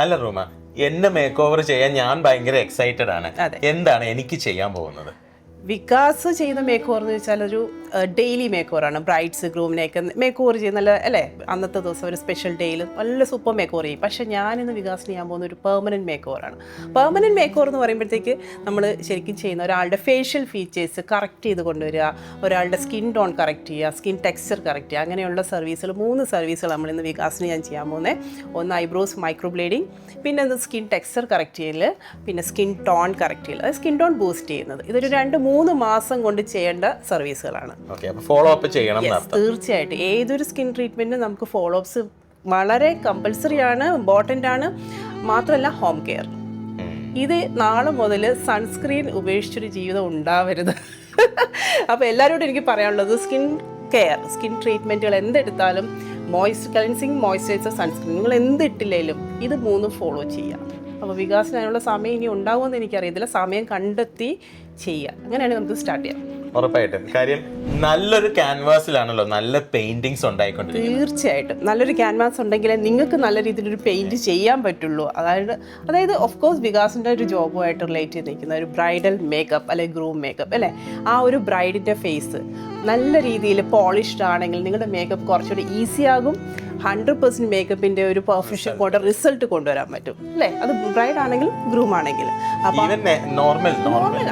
അല്ല റൂമ, എന്നെ make over ചെയ്യാൻ ഞാൻ ഭയങ്കര എക്സൈറ്റഡ് ആണ്. അതെ. എന്താണ് എനിക്ക് ചെയ്യാൻ പോകുന്നത്? വികാസ് ചെയ്യുന്ന മേക്ക് ഓവർ എന്ന് വെച്ചാൽ ഒരു ഡെയിലി മേക്ക് ഓവറാണ്. ബ്രൈഡ്സ് ഗ്രൂമിനെയൊക്കെ മേക്ക് ഓവർ ചെയ്യുന്ന നല്ല അല്ലേ, അന്നത്തെ ദിവസം ഒരു സ്പെഷ്യൽ ഡേയിൽ നല്ല സൂപ്പർ മേക്ക് ഓവർ ചെയ്യും. പക്ഷേ ഞാനിന്ന് വികാസിന് ചെയ്യാൻ പോകുന്ന ഒരു പെർമനൻറ്റ് മേക്ക് ഓവറാണ്. പെർമനൻറ്റ് മേക്ക് ഓവർ എന്ന് പറയുമ്പോഴത്തേക്ക് നമ്മൾ ശരിക്കും ചെയ്യുന്ന ഒരാളുടെ ഫേഷ്യൽ ഫീച്ചേഴ്സ് കറക്റ്റ് ചെയ്ത് കൊണ്ടുവരിക, ഒരാളുടെ സ്കിൻ ടോൺ കറക്റ്റ് ചെയ്യുക, സ്കിൻ ടെക്സ്ചർ കറക്റ്റ് ചെയ്യുക, അങ്ങനെയുള്ള സർവീസുകൾ 3 സർവീസുകൾ നമ്മളിന്ന് വികാസിന് ഞാൻ ചെയ്യാൻ പോകുന്നത്. ഒന്ന് ഐബ്രോസ് മൈക്രോബ്ലേഡിങ്, പിന്നെ അത് സ്കിൻ ടെക്സ്ചർ കറക്റ്റ് ചെയ്യൽ, പിന്നെ സ്കിൻ ടോൺ കറക്റ്റ് ചെയ്യൽ, അത് സ്കിൻ ടോൺ ബൂസ്റ്റ് ചെയ്യുന്നത്. ഇതൊരു 2-3 മാസം കൊണ്ട് ചെയ്യേണ്ട സർവീസുകളാണ്. ഫോളോ അപ്പ് ചെയ്യണം. തീർച്ചയായിട്ടും ഏതൊരു സ്കിൻ ട്രീറ്റ്മെന്റിനും നമുക്ക് ഫോളോ അപ്സ് വളരെ കമ്പൽസറി ആണ്, ഇമ്പോർട്ടൻ്റ് ആണ്. മാത്രമല്ല ഹോം കെയർ. ഇത് നാളെ മുതൽ സൺസ്ക്രീൻ ഉപേക്ഷിച്ചൊരു ജീവിതം ഉണ്ടാവരുത്. അപ്പോൾ എല്ലാവരോടും എനിക്ക് പറയാനുള്ളത് സ്കിൻ കെയർ, സ്കിൻ ട്രീറ്റ്മെൻറ്റുകൾ എന്തെടുത്താലും ക്ലെൻസിങ്, മോയ്സ്ചറൈസർ, സൺസ്ക്രീൻ, നിങ്ങൾ എന്തിട്ടില്ലേലും ഇത് 3 ഫോളോ ചെയ്യുക. അപ്പോൾ വികാസത്തിനുള്ള സമയം ഇനി ഉണ്ടാവുമെന്ന് എനിക്കറിയത്തില്ല. സമയം കണ്ടെത്തി ചെയ്യുക. അങ്ങനെയാണ് നമുക്ക് സ്റ്റാർട്ട് ചെയ്യാം. ഉറപ്പായിട്ടും. കാര്യം നല്ലൊരു ക്യാൻവാസിലാണല്ലോ നല്ല പെയിന്റിങ്സ് ഉണ്ടായിക്കൊണ്ടിരിക്കുന്നത്. തീർച്ചയായിട്ടും നല്ലൊരു ക്യാൻവാസ് ഉണ്ടെങ്കിലേ നിങ്ങൾക്ക് നല്ല രീതിയിലൊരു പെയിന്റ് ചെയ്യാൻ പറ്റുള്ളൂ. അതായത് ഓഫ് കോഴ്സ് വികാസിൻ്റെ ഒരു ജോബുമായിട്ട് റിലേറ്റ് ചെയ്ത് നിൽക്കുന്ന ഒരു ബ്രൈഡൽ മേക്കപ്പ് അല്ലെങ്കിൽ ഗ്രൂം മേക്കപ്പ് അല്ലേ, ആ ഒരു ബ്രൈഡിൻ്റെ ഫേസ് നല്ല രീതിയിൽ പോളിഷ്ഡ് ആണെങ്കിൽ നിങ്ങളുടെ മേക്കപ്പ് കുറച്ചുകൂടി ഈസി ആകും. 100% മേക്കപ്പിൻ്റെ ഒരു പെർഫെക്ഷൻ കൊണ്ട് റിസൾട്ട് കൊണ്ടുവരാൻ പറ്റും അല്ലേ, അത് ബ്രൈഡ് ആണെങ്കിലും ഗ്രൂം ആണെങ്കിലും. അപ്പോൾ നോർമൽ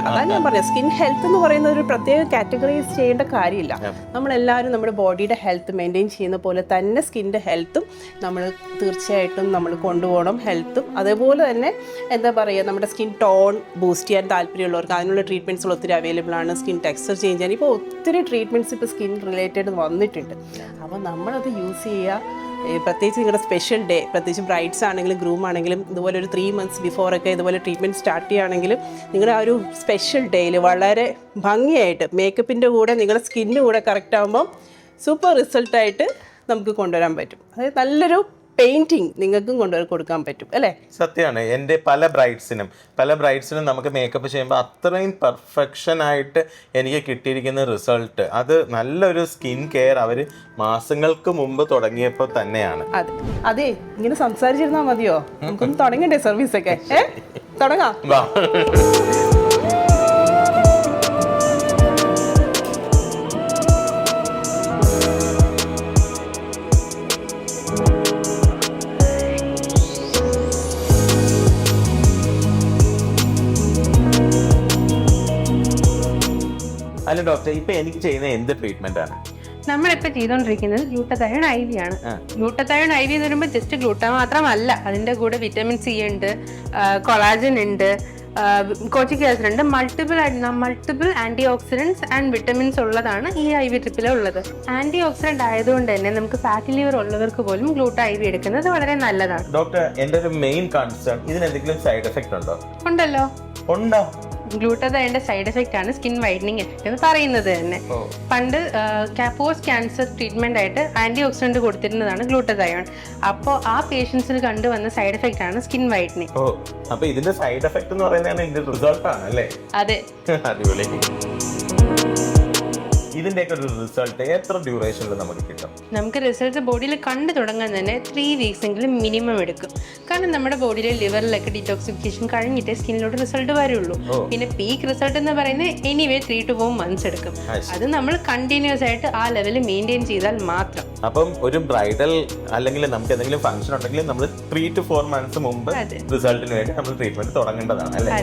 അതാണ് ഞാൻ പറഞ്ഞത്, സ്കിൻ ഹെൽത്ത് എന്ന് പറയുന്ന ഒരു പ്രത്യേക കാറ്റഗറൈസ് ചെയ്യേണ്ട കാര്യമില്ല. നമ്മളെല്ലാവരും നമ്മുടെ ബോഡിയുടെ ഹെൽത്ത് മെയിൻറ്റെയിൻ ചെയ്യുന്ന പോലെ തന്നെ സ്കിൻ്റെ ഹെൽത്തും നമ്മൾ തീർച്ചയായിട്ടും നമ്മൾ കൊണ്ടുപോകണം. ഹെൽത്തും അതേപോലെ തന്നെ എന്താ പറയുക, നമ്മുടെ സ്കിൻ ടോൺ ബൂസ്റ്റ് ചെയ്യാൻ താല്പര്യമുള്ളവർക്ക് അതിനുള്ള ട്രീറ്റ്മെൻറ്റ്സുകൾ ഒത്തിരി അവൈലബിൾ ആണ്. സ്കിൻ ടെക്സ്ചർ ചേഞ്ച് ചെയ്യാൻ ഇപ്പോൾ ഒത്തിരി ട്രീറ്റ്മെൻറ്റ്സ് ഇപ്പോൾ സ്കിൻ റിലേറ്റഡ് വന്നിട്ടുണ്ട്. അപ്പോൾ നമ്മളത് യൂസ് ചെയ്യുക. പ്രത്യേകിച്ച് നിങ്ങളുടെ സ്പെഷ്യൽ ഡേ, പ്രത്യേകിച്ച് ബ്രൈഡ്സ് ആണെങ്കിലും ഗ്രൂം ആണെങ്കിലും ഇതുപോലെ ഒരു 3 months ബിഫോറൊക്കെ ഇതുപോലെ ട്രീറ്റ്മെൻറ്റ് സ്റ്റാർട്ട് ചെയ്യുകയാണെങ്കിലും നിങ്ങളുടെ ആ ഒരു സ്പെഷ്യൽ ഡേയിൽ വളരെ ഭംഗിയായിട്ട് മേക്കപ്പിൻ്റെ കൂടെ നിങ്ങളുടെ സ്കിന്നിൻ്റെ കൂടെ കറക്റ്റ് ആകുമ്പം സൂപ്പർ റിസൾട്ടായിട്ട് നമുക്ക് കൊണ്ടുവരാൻ പറ്റും. അതായത് നല്ലൊരു പെയിൻറ്റിങ് നിങ്ങൾക്കും കൊടുക്കാൻ പറ്റും അല്ലേ. സത്യമാണ്. എൻ്റെ പല ബ്രൈഡ്സിനും നമുക്ക് മേക്കപ്പ് ചെയ്യുമ്പോൾ അത്രയും പെർഫെക്ഷനായിട്ട് എനിക്ക് കിട്ടിയിരിക്കുന്ന റിസൾട്ട്, അത് നല്ലൊരു സ്കിൻ കെയർ അവർ മാസങ്ങൾക്ക് മുമ്പ് തുടങ്ങിയപ്പോൾ തന്നെയാണ്. അതെ ഇങ്ങനെ സംസാരിച്ചിരുന്നാൽ മതിയോ, നമുക്കൊന്ന് തുടങ്ങണ്ടേ സർവീസൊക്കെ? തുടങ്ങാം. അല്ല ഡോക്ടർ, ഇപ്പൊ എനിക്ക് ചെയ്യുന്ന എന്ത് ട്രീറ്റ്മെന്റ് ആണ്? നമ്മളിപ്പോ ചെയ്തുകൊണ്ടിരിക്കുന്നത് ഗ്ലൂട്ടതയോൺ IV ആണ്. ഗ്ലൂട്ടതയോൺ IV എന്ന് പറയുമ്പോൾ ജസ്റ്റ് ഗ്ലൂട്ട മാത്രമല്ല, അതിന്റെ കൂടെ വിറ്റമിൻ സി ഉണ്ട്, കൊളാജൻ ഉണ്ട്, കോച്ചിക് ആസിഡ് ഉണ്ട്, multiple anti oxidants and vitamins ഉള്ളതാണ് ഈ IV ട്രിപ്പിൽ ഉള്ളത്. ആന്റി ഓക്സിഡന്റ് ആയതുകൊണ്ട് തന്നെ നമുക്ക് ഫാറ്റി ലിവർ ഉള്ളവർക്ക് പോലും ഗ്ലൂട്ട IV എടുക്കുന്നത് വളരെ നല്ലതാണ്. ഡോക്ടർ, എന്റെ ഒരു മെയിൻ കൺസേൺ, ഇതിന് എന്തെങ്കിലും സൈഡ് എഫക്ട് ഉണ്ടോ? ഉണ്ടല്ലോ. ഉണ്ടോ? ഗ്ലൂട്ടതയോണിന്റെ സൈഡ് എഫക്റ്റ് ആണ് സ്കിൻ വൈറ്റനിങ് എഫക്റ്റ് എന്ന് പറയുന്നത് തന്നെ. പണ്ട് പോസ്റ്റ് ക്യാൻസർ ട്രീറ്റ്മെന്റ് ആയിട്ട് ആന്റി ഓക്സിഡന്റ് കൊടുത്തിരുന്നതാണ് ഗ്ലൂട്ടതയോൺ. അപ്പോൾ ആ പേഷ്യൻസിന് കണ്ടുവന്ന സൈഡ് എഫക്റ്റ് ആണ് സ്കിൻ വൈറ്റനിങ്. അപ്പൊ ഇതിന്റെ സൈഡ് എഫക്ട് എന്ന് പറയുന്നത് ഇതിന്റെ റിസൾട്ട് ആണ് അല്ലേ? അതെ. അടിപൊളി. ഇതിന്റെയൊക്കെ ഒരു റിസൾട്ട് എത്ര ഡ്യൂറേഷനിൽ നമുക്ക് കിട്ടും? നമുക്ക് റിസൾട്ട് ബോഡിയിൽ കണ്ടു തുടങ്ങാൻ തന്നെ 3 weeks എങ്കിലും മിനിമം എടുക്കും. കാരണം നമ്മുടെ ബോഡിയിലെ ലിവറിലൊക്കെ ഡിറ്റോക്സിഫിക്കേഷൻ കഴിഞ്ഞിട്ടേ സ്കിന്നിലോട്ട് റിസൾട്ട് വരുള്ളൂ. പിന്നെ പീക്ക് റിസൾട്ട് എന്ന് പറയുന്നത് എനിവേ 3 to 4 months എടുക്കും. അത് നമ്മൾ കണ്ടിന്യൂസ് ആയിട്ട് ആ ലെവലിൽ മെയിൻറ്റെയിൻ ചെയ്താൽ മാത്രം. അപ്പം ഒരു ബ്രൈഡൽ അല്ലെങ്കിൽ നമുക്ക് എന്തെങ്കിലും ഫംഗ്ഷൻ ഉണ്ടെങ്കിൽ നമ്മൾ 3 to 4 months മുമ്പ് റിസൾട്ടിന് വേണ്ടി നമ്മൾ ട്രീറ്റ്മെന്റ് തുടങ്ങേണ്ടതാണ് അല്ലേ?